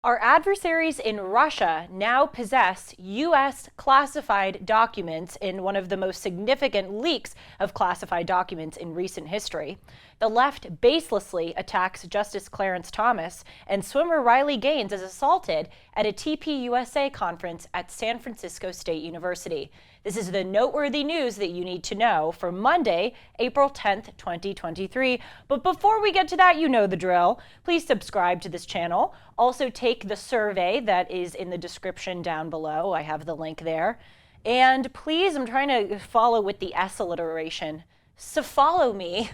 Our adversaries in Russia now possess U.S. classified documents in one of the most significant leaks of classified documents in recent history. The left baselessly attacks Justice Clarence Thomas, and swimmer Riley Gaines is assaulted at a TPUSA conference at San Francisco State University. This is the noteworthy news that you need to know for Monday, April 10th, 2023. But before we get to that, you know the drill. Please subscribe to this channel. Also take the survey that is in the description down below. I have the link there. And please, I'm trying to follow with the S alliteration. So follow me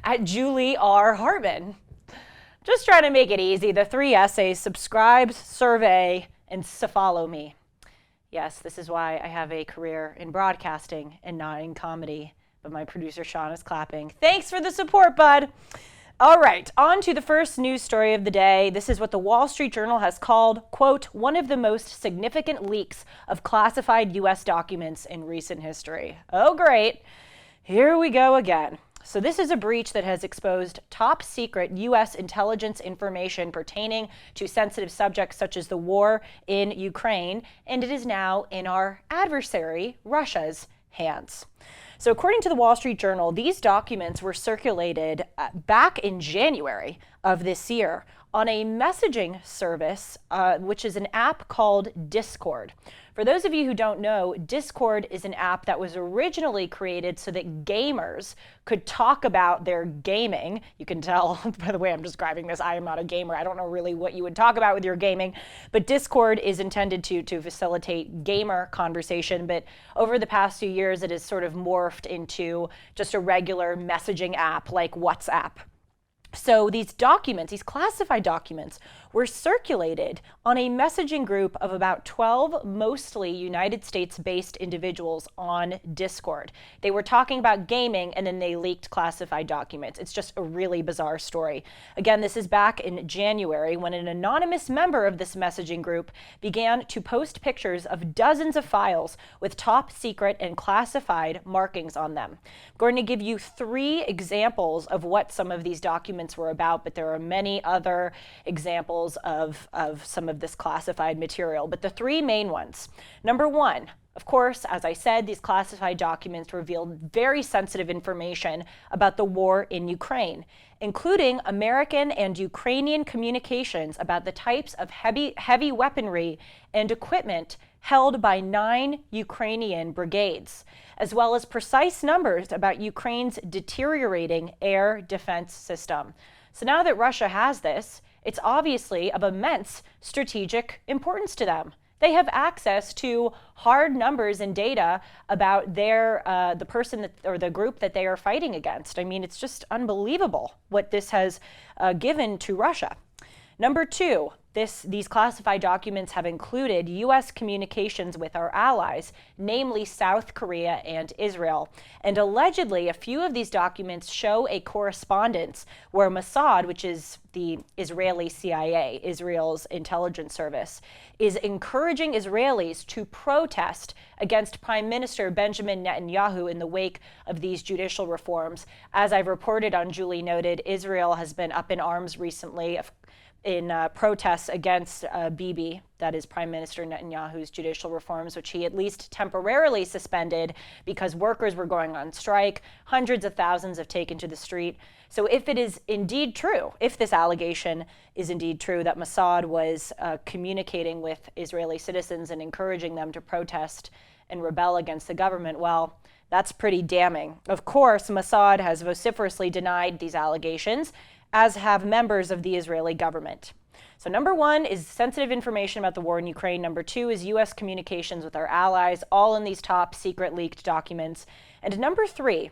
at Julie R. Hartman. Just trying to make it easy. The 3 S's: subscribe, survey, and so follow me. Yes, this is why I have a career in broadcasting and not in comedy. But my producer Sean is clapping. Thanks for the support, bud. All right, on to the first news story of the day. This is what the Wall Street Journal has called, quote, one of the most significant leaks of classified U.S. documents in recent history. Oh, great. Here we go again. So this is a breach that has exposed top secret U.S. intelligence information pertaining to sensitive subjects such as the war in Ukraine, and it is now in our adversary, Russia's, hands. So according to the Wall Street Journal, these documents were circulated back in January of this year on a messaging service, which is an app called Discord. For those of you who don't know, Discord is an app that was originally created so that gamers could talk about their gaming. You can tell by the way I'm describing this, I am not a gamer. I don't know really what you would talk about with your gaming, but Discord is intended to facilitate gamer conversation. But over the past few years, it has sort of morphed into just a regular messaging app like WhatsApp. So these documents, these classified documents, were circulated on a messaging group of about 12 mostly United States-based individuals on Discord. They were talking about gaming and then they leaked classified documents. It's just a really bizarre story. Again, this is back in January when an anonymous member of this messaging group began to post pictures of dozens of files with top secret and classified markings on them. I'm going to give you 3 examples of what some of these documents were about, but there are many other examples of some of this classified material. But the 3 main ones. Number 1, of course, as I said, these classified documents revealed very sensitive information about the war in Ukraine, including American and Ukrainian communications about the types of heavy weaponry and equipment held by 9 Ukrainian brigades, as well as precise numbers about Ukraine's deteriorating air defense system. So now that Russia has this, it's obviously of immense strategic importance to them. They have access to hard numbers and data about the person or the group that they are fighting against. I mean, it's just unbelievable what this has given to Russia. Number 2, these classified documents have included U.S. communications with our allies, namely South Korea and Israel. And allegedly, a few of these documents show a correspondence where Mossad, which is the Israeli CIA, Israel's intelligence service, is encouraging Israelis to protest against Prime Minister Benjamin Netanyahu in the wake of these judicial reforms. As I've reported on Julie Noted, Israel has been up in arms recently in protests against Bibi, that is Prime Minister Netanyahu's judicial reforms, which he at least temporarily suspended because workers were going on strike. Hundreds of thousands have taken to the street. So if it is indeed true, if this allegation is indeed true that Mossad was communicating with Israeli citizens and encouraging them to protest and rebel against the government, well, that's pretty damning. Of course, Mossad has vociferously denied these allegations, as have members of the Israeli government. So number 1 is sensitive information about the war in Ukraine. Number 2 is U.S. communications with our allies, all in these top secret leaked documents. And number 3,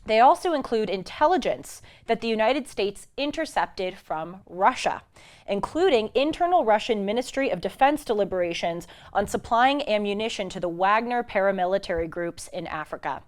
they also include intelligence that the United States intercepted from Russia, including internal Russian Ministry of Defense deliberations on supplying ammunition to the Wagner paramilitary groups in Africa.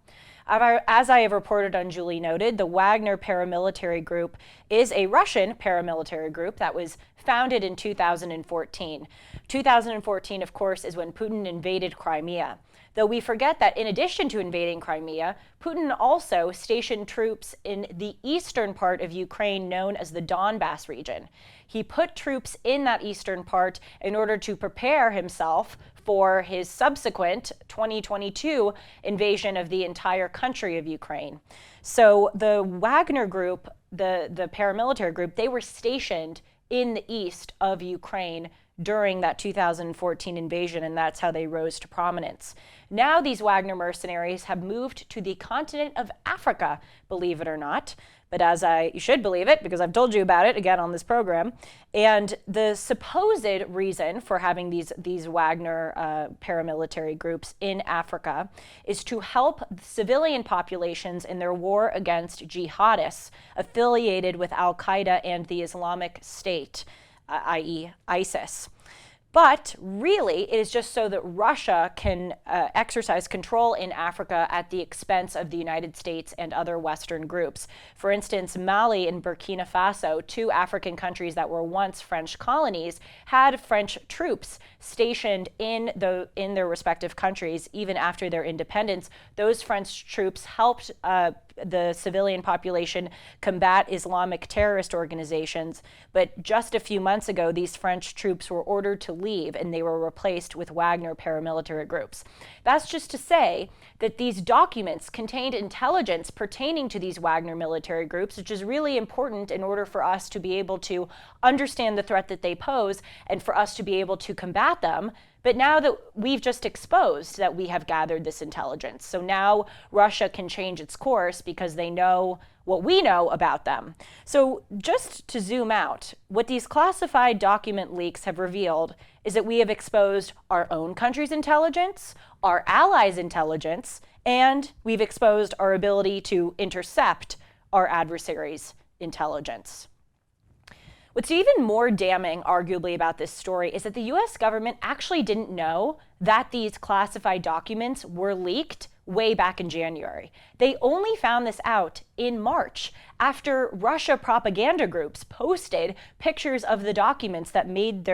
As I have reported on Julie Noted, the Wagner paramilitary group is a Russian paramilitary group that was founded in 2014. 2014, of course, is when Putin invaded Crimea. Though we forget that in addition to invading Crimea, Putin also stationed troops in the eastern part of Ukraine known as the Donbas region. He put troops in that eastern part in order to prepare himself for his subsequent 2022 invasion of the entire country of Ukraine. So the Wagner group, the paramilitary group, they were stationed in the east of Ukraine during that 2014 invasion, and that's how they rose to prominence. Now these Wagner mercenaries have moved to the continent of Africa, believe it or not. But you should believe it because I've told you about it again on this program. And the supposed reason for having these Wagner paramilitary groups in Africa is to help civilian populations in their war against jihadists affiliated with Al-Qaeda and the Islamic State, i.e. ISIS. But really, it is just so that Russia can exercise control in Africa at the expense of the United States and other Western groups. For instance, Mali and Burkina Faso, two African countries that were once French colonies, had French troops stationed in their respective countries even after their independence. Those French troops helped the civilian population combat Islamic terrorist organizations. But just a few months ago, these French troops were ordered to leave and they were replaced with Wagner paramilitary groups. That's just to say that these documents contained intelligence pertaining to these Wagner military groups, which is really important in order for us to be able to understand the threat that they pose and for us to be able to combat them. But now that we've just exposed that we have gathered this intelligence, so now Russia can change its course because they know what we know about them. So just to zoom out, what these classified document leaks have revealed is that we have exposed our own country's intelligence, our allies' intelligence, and we've exposed our ability to intercept our adversaries' intelligence. What's even more damning, arguably, about this story is that the US government actually didn't know that these classified documents were leaked way back in January. They only found this out in March after Russia propaganda groups posted pictures of the documents that made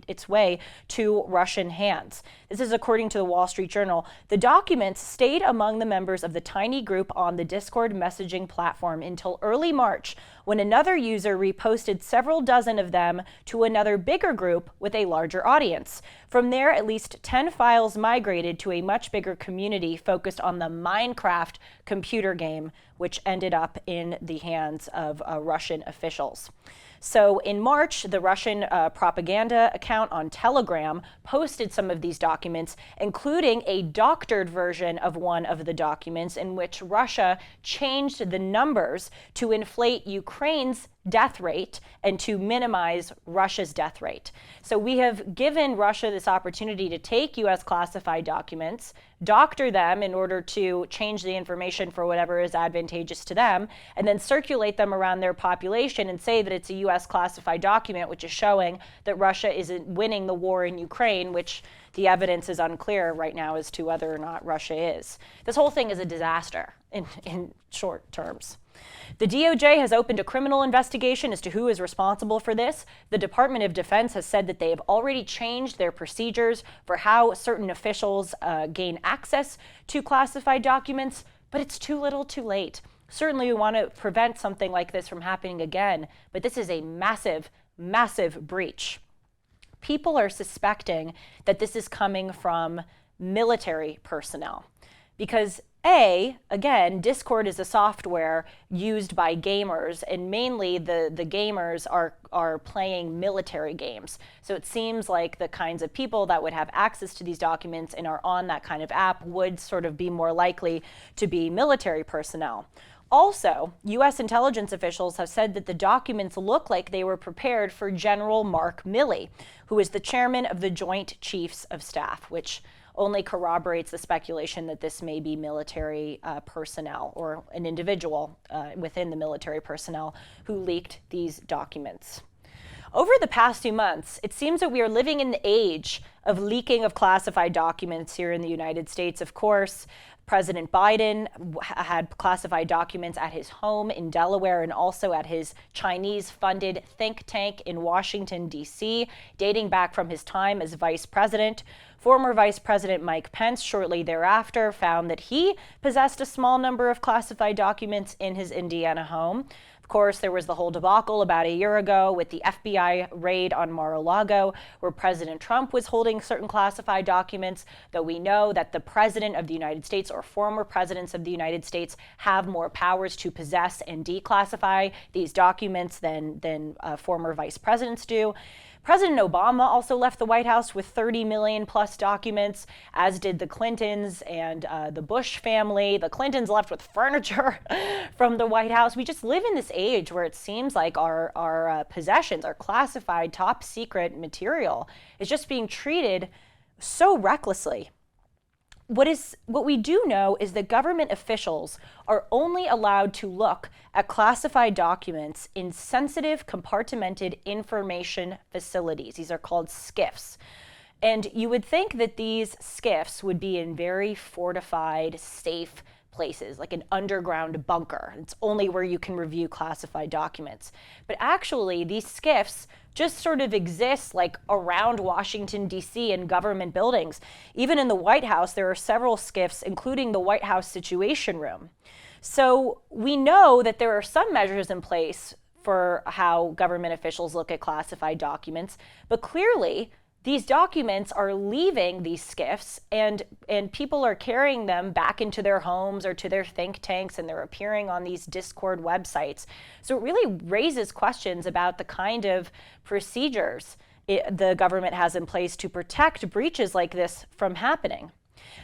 its way to Russian hands. This is according to the Wall Street Journal. The documents stayed among the members of the tiny group on the Discord messaging platform until early March, when another user reposted several dozen of them to another bigger group with a larger audience. From there, at least 10 files migrated to a much bigger community focused on the Minecraft computer game, which ended up in the hands of Russian officials. So in March, the Russian propaganda account on Telegram posted some of these documents, including a doctored version of one of the documents in which Russia changed the numbers to inflate Ukraine's death rate and to minimize Russia's death rate. So we have given Russia this opportunity to take US classified documents, doctor them in order to change the information for whatever is advantageous to them, and then circulate them around their population and say that it's a US classified document, which is showing that Russia isn't winning the war in Ukraine, which the evidence is unclear right now as to whether or not Russia is. This whole thing is a disaster in short terms. The DOJ has opened a criminal investigation as to who is responsible for this. The Department of Defense has said that they have already changed their procedures for how certain officials gain access to classified documents, but it's too little too late. Certainly we want to prevent something like this from happening again, but this is a massive, massive breach. People are suspecting that this is coming from military personnel because again, Discord is a software used by gamers, and mainly the gamers are playing military games. So it seems like the kinds of people that would have access to these documents and are on that kind of app would sort of be more likely to be military personnel. Also, U.S. intelligence officials have said that the documents look like they were prepared for General Mark Milley, who is the chairman of the Joint Chiefs of Staff, which only corroborates the speculation that this may be military personnel or an individual within the military personnel who leaked these documents. Over the past few months, it seems that we are living in the age of leaking of classified documents here in the United States. Of course, President Biden had classified documents at his home in Delaware and also at his Chinese-funded think tank in Washington, D.C., dating back from his time as vice president. Former Vice President Mike Pence shortly thereafter found that he possessed a small number of classified documents in his Indiana home. Of course, there was the whole debacle about a year ago with the FBI raid on Mar-a-Lago, where President Trump was holding certain classified documents, though we know that the President of the United States or former presidents of the United States have more powers to possess and declassify these documents than former vice presidents do. President Obama also left the White House with 30 million plus documents, as did the Clintons and the Bush family. The Clintons left with furniture from the White House. We just live in this age where it seems like our possessions, our classified top secret material, is just being treated so recklessly. What we do know is that government officials are only allowed to look at classified documents in sensitive compartmented information facilities. These are called SCIFs. And you would think that these SCIFs would be in very fortified, safe places, like an underground bunker. It's only where you can review classified documents. But actually, these SCIFs just sort of exist like around Washington, D.C. and government buildings. Even in the White House, there are several SCIFs, including the White House Situation Room. So we know that there are some measures in place for how government officials look at classified documents, but clearly these documents are leaving these SCIFs and people are carrying them back into their homes or to their think tanks, and they're appearing on these Discord websites. So it really raises questions about the kind of procedures the government has in place to protect breaches like this from happening.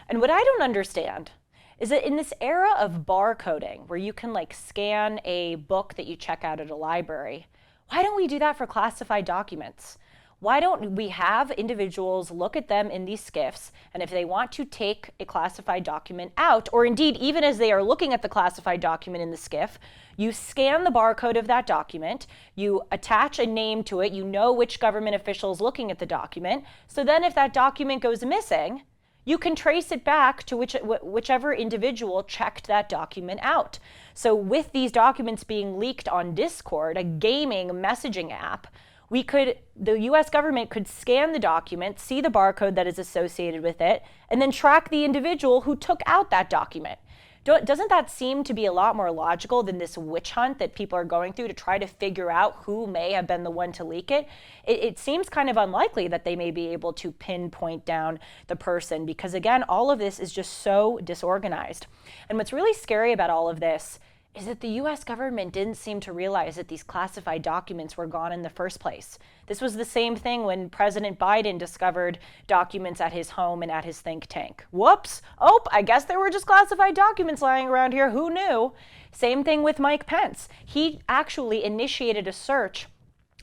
And what I don't understand is that in this era of barcoding, where you can like scan a book that you check out at a library, why don't we do that for classified documents? Why don't we have individuals look at them in these SCIFs, and if they want to take a classified document out, or indeed even as they are looking at the classified document in the SCIF, you scan the barcode of that document, you attach a name to it, you know which government official is looking at the document, so then if that document goes missing, you can trace it back to whichever individual checked that document out. So with these documents being leaked on Discord, a gaming messaging app, the US government could scan the document, see the barcode that is associated with it, and then track the individual who took out that document. Doesn't that seem to be a lot more logical than this witch hunt that people are going through to try to figure out who may have been the one to leak it? It seems kind of unlikely that they may be able to pinpoint down the person because, again, all of this is just so disorganized. And what's really scary about all of this is that the US government didn't seem to realize that these classified documents were gone in the first place. This was the same thing when President Biden discovered documents at his home and at his think tank. Whoops! Oh, I guess there were just classified documents lying around here. Who knew? Same thing with Mike Pence. He actually initiated a search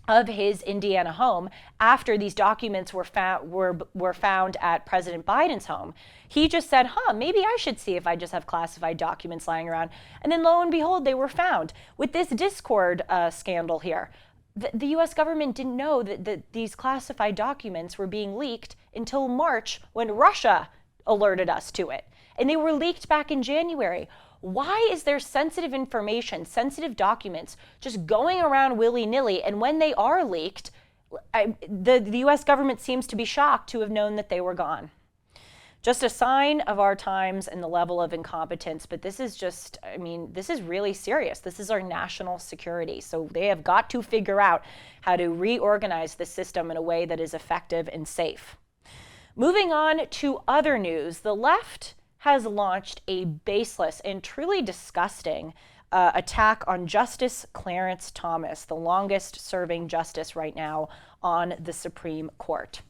of his Indiana home after these documents were found at President Biden's home. He just said, maybe I should see if I just have classified documents lying around. And then lo and behold, they were found. With this Discord scandal here, the US government didn't know that these classified documents were being leaked until March when Russia alerted us to it. And they were leaked back in January. Why is there sensitive information, sensitive documents just going around willy-nilly? And when they are leaked, the US government seems to be shocked to have known that they were gone. Just a sign of our times and the level of incompetence. But this is just, this is really serious. This is our national security. So they have got to figure out how to reorganize the system in a way that is effective and safe. Moving on to other news, the left has launched a baseless and truly disgusting attack on Justice Clarence Thomas, the longest serving justice right now on the Supreme Court.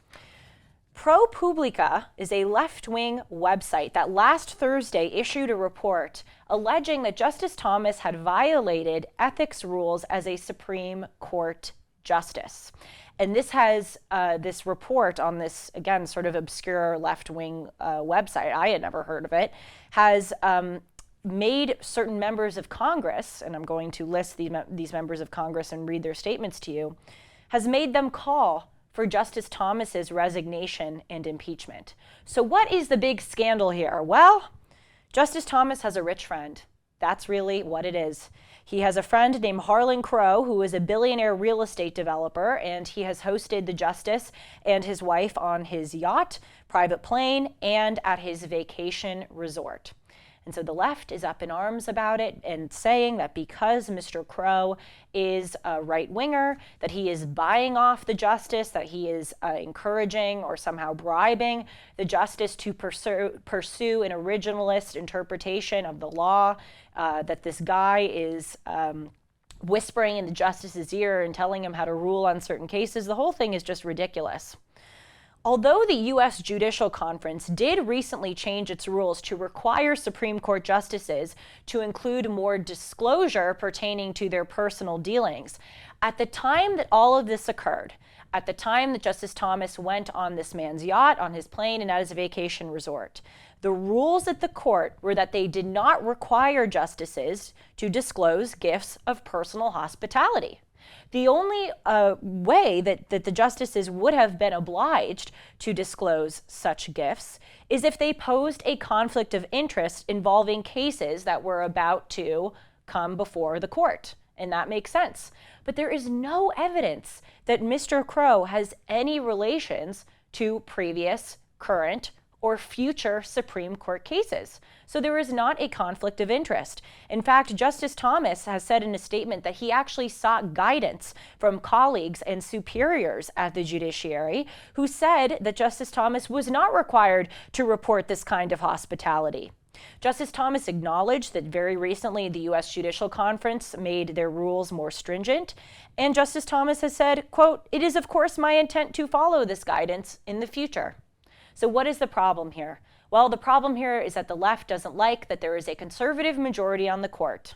ProPublica is a left-wing website that last Thursday issued a report alleging that Justice Thomas had violated ethics rules as a Supreme Court justice. And this has this report on this, again, sort of obscure left-wing website, I had never heard of it, has made certain members of Congress, and I'm going to list these members of Congress and read their statements to you, has made them call for Justice Thomas's resignation and impeachment. So what is the big scandal here? Well, Justice Thomas has a rich friend. That's really what it is. He has a friend named Harlan Crow, who is a billionaire real estate developer, and he has hosted the justice and his wife on his yacht, private plane, and at his vacation resort. And so the left is up in arms about it and saying that because Mr. Crow is a right-winger, that he is buying off the justice, that he is encouraging or somehow bribing the justice to pursue an originalist interpretation of the law, that this guy is whispering in the justice's ear and telling him how to rule on certain cases. The whole thing is just ridiculous. Although the U.S. Judicial Conference did recently change its rules to require Supreme Court justices to include more disclosure pertaining to their personal dealings, at the time that all of this occurred, at the time that Justice Thomas went on this man's yacht, on his plane, and at his vacation resort, the rules at the court were that they did not require justices to disclose gifts of personal hospitality. The only way that the justices would have been obliged to disclose such gifts is if they posed a conflict of interest involving cases that were about to come before the court. And that makes sense. But there is no evidence that Mr. Crow has any relations to previous, current, or future Supreme Court cases. So there is not a conflict of interest. In fact, Justice Thomas has said in a statement that he actually sought guidance from colleagues and superiors at the judiciary who said that Justice Thomas was not required to report this kind of hospitality. Justice Thomas acknowledged that very recently the U.S. Judicial Conference made their rules more stringent, and Justice Thomas has said, quote, "It is of course my intent to follow this guidance in the future." So what is the problem here? Well, the problem here is that the left doesn't like that there is a conservative majority on the court.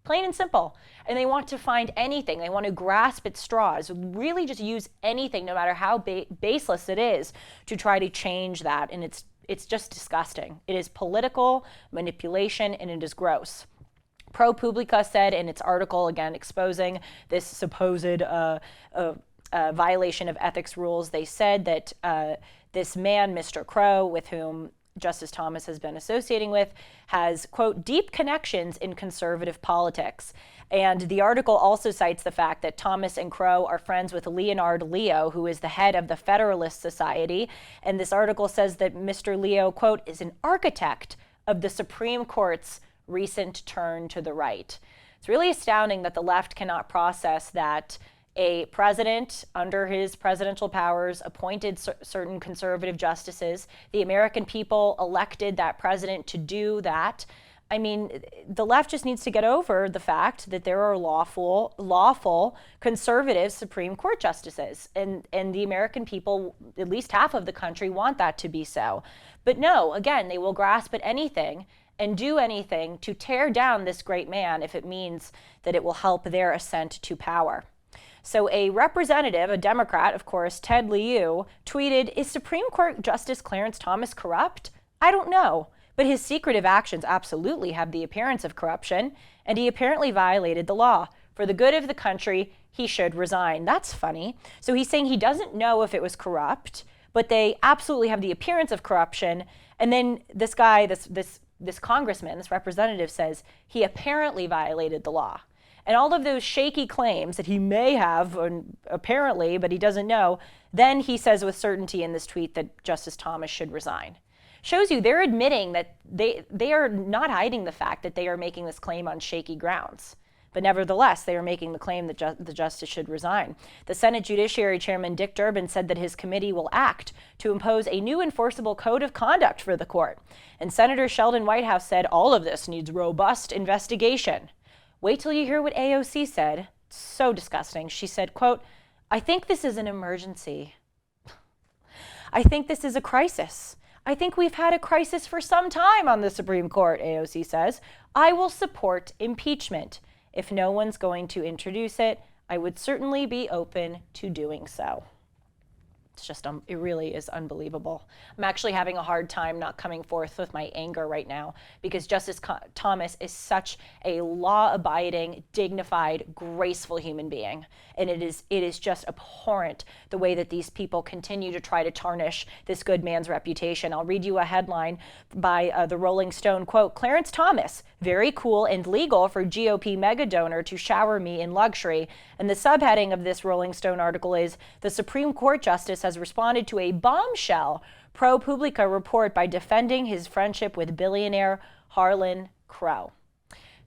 Plain and simple. And they want to find anything. They want to grasp at straws, really just use anything, no matter how baseless it is, to try to change that. And it's just disgusting. It is political manipulation, and it is gross. ProPublica said in its article, again, exposing this supposed violation of ethics rules, they said that this man, Mr. Crow, with whom Justice Thomas has been associating with, has, quote, deep connections in conservative politics. And the article also cites the fact that Thomas and Crow are friends with Leonard Leo, who is the head of the Federalist Society. And this article says that Mr. Leo, quote, is an architect of the Supreme Court's recent turn to the right. It's really astounding that the left cannot process that a president, under his presidential powers, appointed certain conservative justices. The American people elected that president to do that. I mean, the left just needs to get over the fact that there are lawful conservative Supreme Court justices. And the American people, at least half of the country, want that to be so. But no, again, they will grasp at anything and do anything to tear down this great man if it means that it will help their ascent to power. So a representative, a Democrat, of course, Ted Lieu, tweeted, "Is Supreme Court Justice Clarence Thomas corrupt? I don't know, but his secretive actions absolutely have the appearance of corruption, and he apparently violated the law. For the good of the country, he should resign." That's funny. So he's saying he doesn't know if it was corrupt, but they absolutely have the appearance of corruption. And then this guy, this congressman, this representative says he apparently violated the law. And all of those shaky claims that he may have, apparently, but he doesn't know, then he says with certainty in this tweet that Justice Thomas should resign. Shows you they're admitting that they are not hiding the fact that they are making this claim on shaky grounds. But nevertheless, they are making the claim that the justice should resign. The Senate Judiciary Chairman Dick Durbin said that his committee will act to impose a new enforceable code of conduct for the court. And Senator Sheldon Whitehouse said all of this needs robust investigation. Wait till you hear what AOC said. It's so disgusting. She said, quote, "I think this is an emergency. I think this is a crisis. I think we've had a crisis for some time on the Supreme Court," AOC says. "I will support impeachment. If no one's going to introduce it, I would certainly be open to doing so." It's just, it really is unbelievable. I'm actually having a hard time not coming forth with my anger right now because Justice Thomas is such a law-abiding, dignified, graceful human being. And it is just abhorrent the way that these people continue to try to tarnish this good man's reputation. I'll read you a headline by the Rolling Stone, quote, Clarence Thomas, very cool and legal for GOP mega donor to shower me in luxury. And the subheading of this Rolling Stone article is, the Supreme Court Justice has responded to a bombshell ProPublica report by defending his friendship with billionaire Harlan Crow.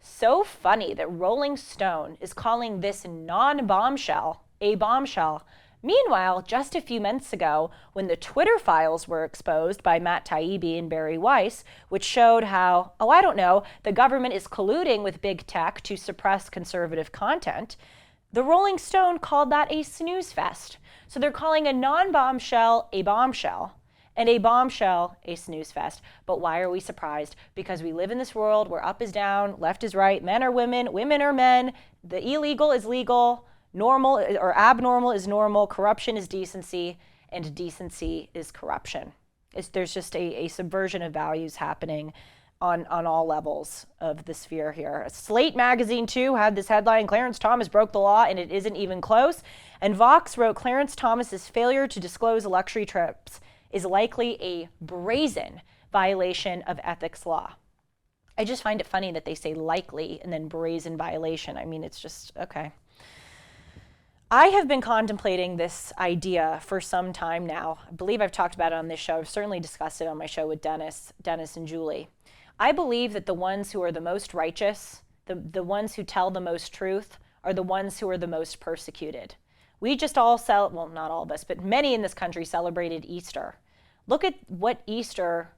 So funny that Rolling Stone is calling this non-bombshell a bombshell. Meanwhile, just a few months ago, when the Twitter files were exposed by Matt Taibbi and Barry Weiss, which showed how, the government is colluding with big tech to suppress conservative content, the Rolling Stone called that a snooze fest. So they're calling a non-bombshell a bombshell, and a bombshell a snooze fest. But why are we surprised? Because we live in this world where up is down, left is right, men are women, women are men, the illegal is legal, normal or abnormal is normal, corruption is decency, and decency is corruption. There's just a subversion of values happening on all levels of the sphere here. Slate magazine, too, had this headline, Clarence Thomas broke the law, and it isn't even close. And Vox wrote, Clarence Thomas's failure to disclose luxury trips is likely a brazen violation of ethics law. I just find it funny that they say likely and then brazen violation. I mean, it's just, okay. I have been contemplating this idea for some time now. I believe I've talked about it on this show. I've certainly discussed it on my show with Dennis and Julie. I believe that the ones who are the most righteous, the ones who tell the most truth, are the ones who are the most persecuted. We just all well, not all of us, but many in this country celebrated Easter. Look at what Easter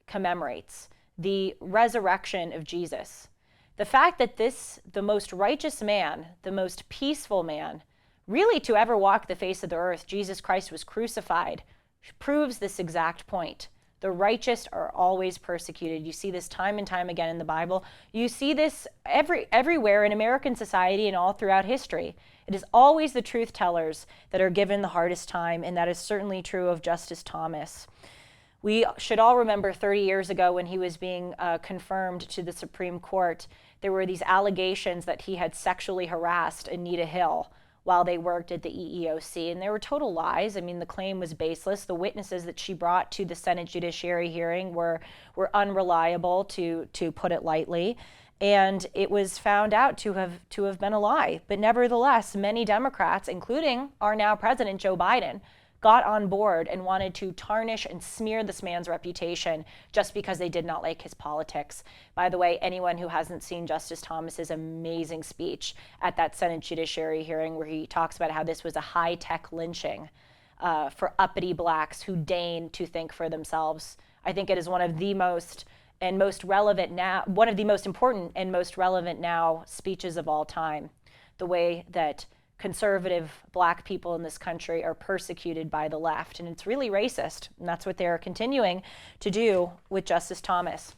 commemorates, the resurrection of Jesus. The fact that the most righteous man, the most peaceful man, really to ever walk the face of the earth, Jesus Christ was crucified, proves this exact point. The righteous are always persecuted. You see this time and time again in the Bible. You see this everywhere in American society and all throughout history. It is always the truth tellers that are given the hardest time, and that is certainly true of Justice Thomas. We should all remember 30 years ago when he was being confirmed to the Supreme Court, there were these allegations that he had sexually harassed Anita Hill while they worked at the EEOC, and they were total lies. I mean, the claim was baseless. The witnesses that she brought to the Senate Judiciary hearing were unreliable, to put it lightly, and it was found out to have been a lie. But nevertheless, many Democrats, including our now president Joe Biden, got on board and wanted to tarnish and smear this man's reputation just because they did not like his politics. By the way, anyone who hasn't seen Justice Thomas's amazing speech at that Senate Judiciary hearing where he talks about how this was a high-tech lynching for uppity blacks who deign to think for themselves, I think it is one of the most important and most relevant now speeches of all time. The way that conservative black people in this country are persecuted by the left, and it's really racist, and that's what they're continuing to do with Justice Thomas.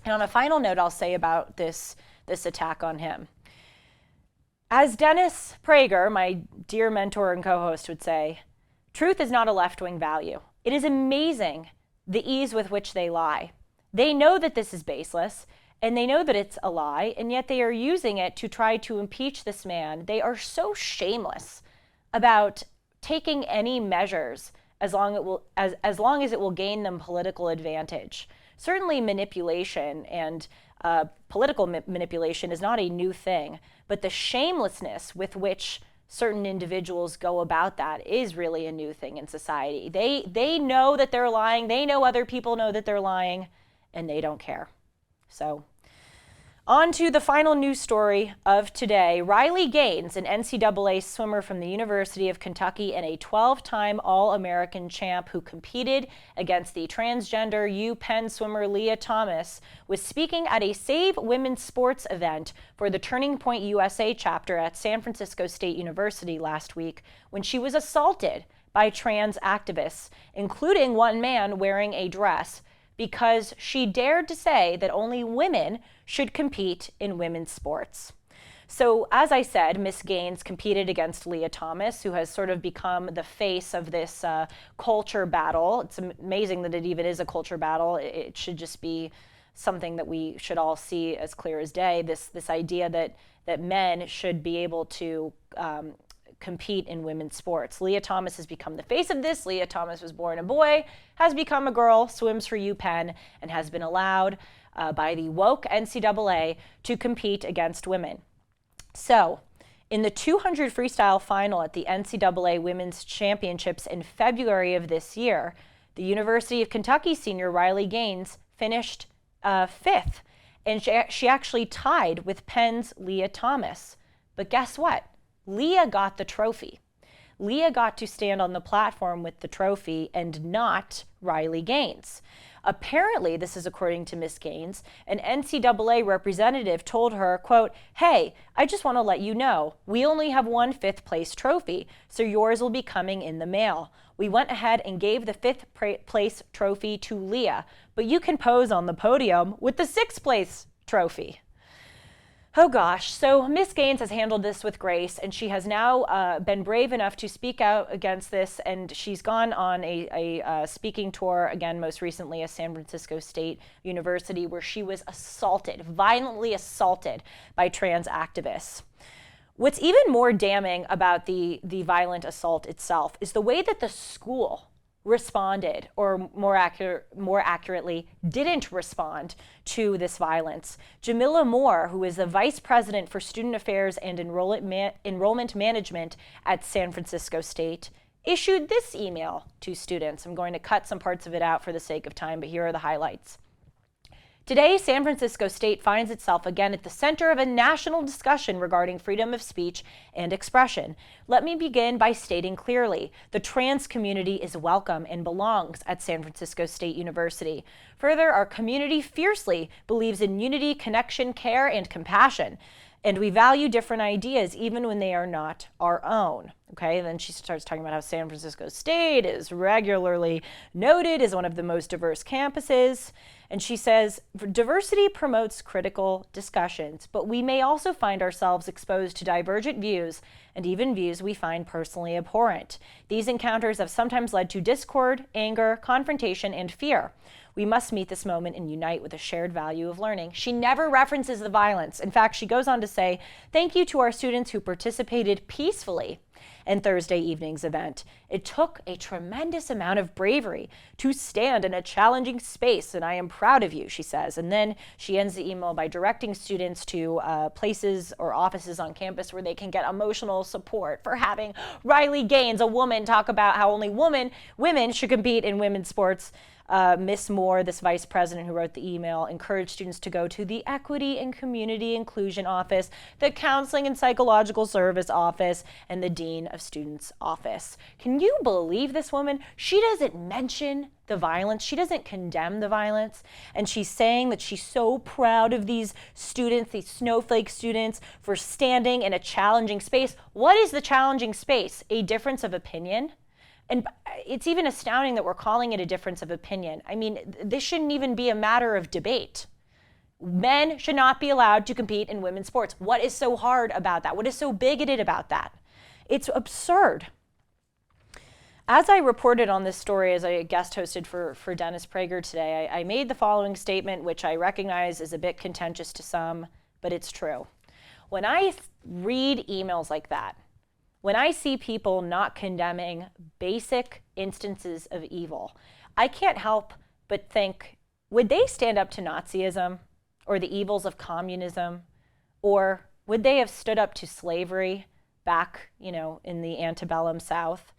And on a final note, I'll say about this attack on him. As Dennis Prager, my dear mentor and co-host, would say, truth is not a left-wing value. It is amazing the ease with which they lie. They know that this is baseless, and they know that it's a lie, and yet they are using it to try to impeach this man. They are so shameless about taking any measures as long as it will gain them political advantage. Certainly manipulation and political manipulation is not a new thing, but the shamelessness with which certain individuals go about that is really a new thing in society. They know that they're lying. They know other people know that they're lying, and they don't care. So, on to the final news story of today. Riley Gaines, an NCAA swimmer from the University of Kentucky and a 12-time All-American champ who competed against the transgender UPenn swimmer Leah Thomas, was speaking at a Save Women's Sports event for the Turning Point USA chapter at San Francisco State University last week when she was assaulted by trans activists, including one man wearing a dress, because she dared to say that only women should compete in women's sports. So as I said, Miss Gaines competed against Leah Thomas, who has sort of become the face of this culture battle. It's amazing that it even is a culture battle. It should just be something that we should all see as clear as day. This idea that men should be able to compete in women's sports. Leah Thomas has become the face of this. Leah Thomas was born a boy, has become a girl, swims for UPenn, and has been allowed by the woke NCAA to compete against women. So, in the 200 freestyle final at the NCAA Women's Championships in February of this year, the University of Kentucky senior Riley Gaines finished fifth, and she actually tied with Penn's Leah Thomas. But guess what? Leah got the trophy. Leah got to stand on the platform with the trophy and not Riley Gaines. Apparently, this is according to Miss Gaines, an NCAA representative told her, quote, "Hey, I just want to let you know, we only have one fifth place trophy, so yours will be coming in the mail. We went ahead and gave the fifth place trophy to Leah, but you can pose on the podium with the sixth place trophy." Oh gosh, so Miss Gaines has handled this with grace, and she has now been brave enough to speak out against this, and she's gone on a speaking tour, again, most recently at San Francisco State University, where she was assaulted, violently assaulted by trans activists. What's even more damning about the violent assault itself is the way that the school responded, or more accurately, didn't respond to this violence. Jamila Moore, who is the vice president for student affairs and enrollment management at San Francisco State, issued this email to students. I'm going to cut some parts of it out for the sake of time, but here are the highlights. Today, San Francisco State finds itself again at the center of a national discussion regarding freedom of speech and expression. Let me begin by stating clearly, the trans community is welcome and belongs at San Francisco State University. Further, our community fiercely believes in unity, connection, care, and compassion. And we value different ideas even when they are not our own. Okay, and then she starts talking about how San Francisco State is regularly noted as one of the most diverse campuses. And she says, diversity promotes critical discussions, but we may also find ourselves exposed to divergent views and even views we find personally abhorrent. These encounters have sometimes led to discord, anger, confrontation, and fear. We must meet this moment and unite with a shared value of learning. She never references the violence. In fact, she goes on to say, thank you to our students who participated peacefully in Thursday evening's event. It took a tremendous amount of bravery to stand in a challenging space, and I am proud of you, she says. And then she ends the email by directing students to places or offices on campus where they can get emotional support for having Riley Gaines, a woman, talk about how only women should compete in women's sports. Miss Moore, this vice president who wrote the email, encouraged students to go to the Equity and Community Inclusion Office, the Counseling and Psychological Service Office, and the Dean of Students Office. Can you believe this woman? She doesn't mention the violence. She doesn't condemn the violence. And she's saying that she's so proud of these students, these snowflake students, for standing in a challenging space. What is the challenging space? A difference of opinion? And it's even astounding that we're calling it a difference of opinion. I mean, this shouldn't even be a matter of debate. Men should not be allowed to compete in women's sports. What is so hard about that? What is so bigoted about that? It's absurd. As I reported on this story as I guest hosted for Dennis Prager today, I made the following statement, which I recognize is a bit contentious to some, but it's true. When I read emails like that, when I see people not condemning basic instances of evil, I can't help but think, would they stand up to Nazism or the evils of communism? Or would they have stood up to slavery back, in the antebellum South?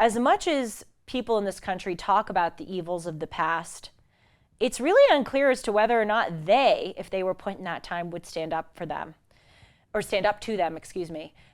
As much as people in this country talk about the evils of the past, it's really unclear as to whether or not they, if they were put in that time, would stand up for them. Or stand up to them,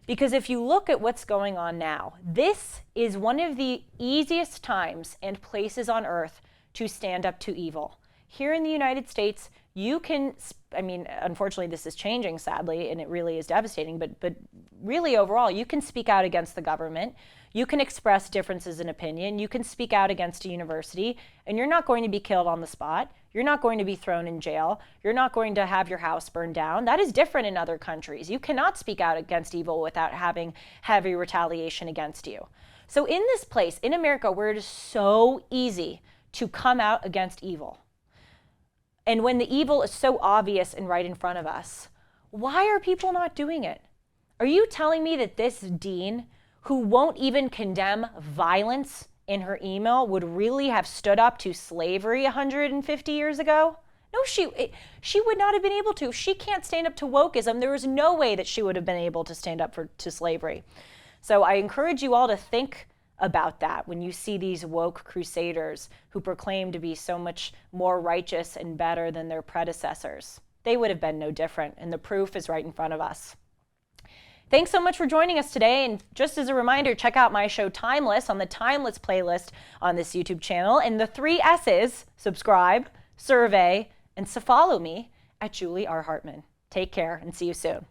Because if you look at what's going on now, this is one of the easiest times and places on earth to stand up to evil. Here in the United States, you can, unfortunately this is changing sadly, and it really is devastating, but really overall, you can speak out against the government. You can express differences in opinion. You can speak out against a university, and you're not going to be killed on the spot. You're not going to be thrown in jail. You're not going to have your house burned down. That is different in other countries. You cannot speak out against evil without having heavy retaliation against you. So in this place, in America, where it is so easy to come out against evil, and when the evil is so obvious and right in front of us, why are people not doing it? Are you telling me that this dean, who won't even condemn violence in her email, would really have stood up to slavery 150 years ago? No, she would not have been able to. If she can't stand up to wokeism, there is no way that she would have been able to stand up to slavery. So I encourage you all to think about that when you see these woke crusaders who proclaim to be so much more righteous and better than their predecessors. They would have been no different, and the proof is right in front of us. Thanks so much for joining us today, and just as a reminder, check out my show Timeless on the Timeless playlist on this YouTube channel, and the 3 S's, subscribe, survey, and follow me at Julie R. Hartman. Take care and see you soon.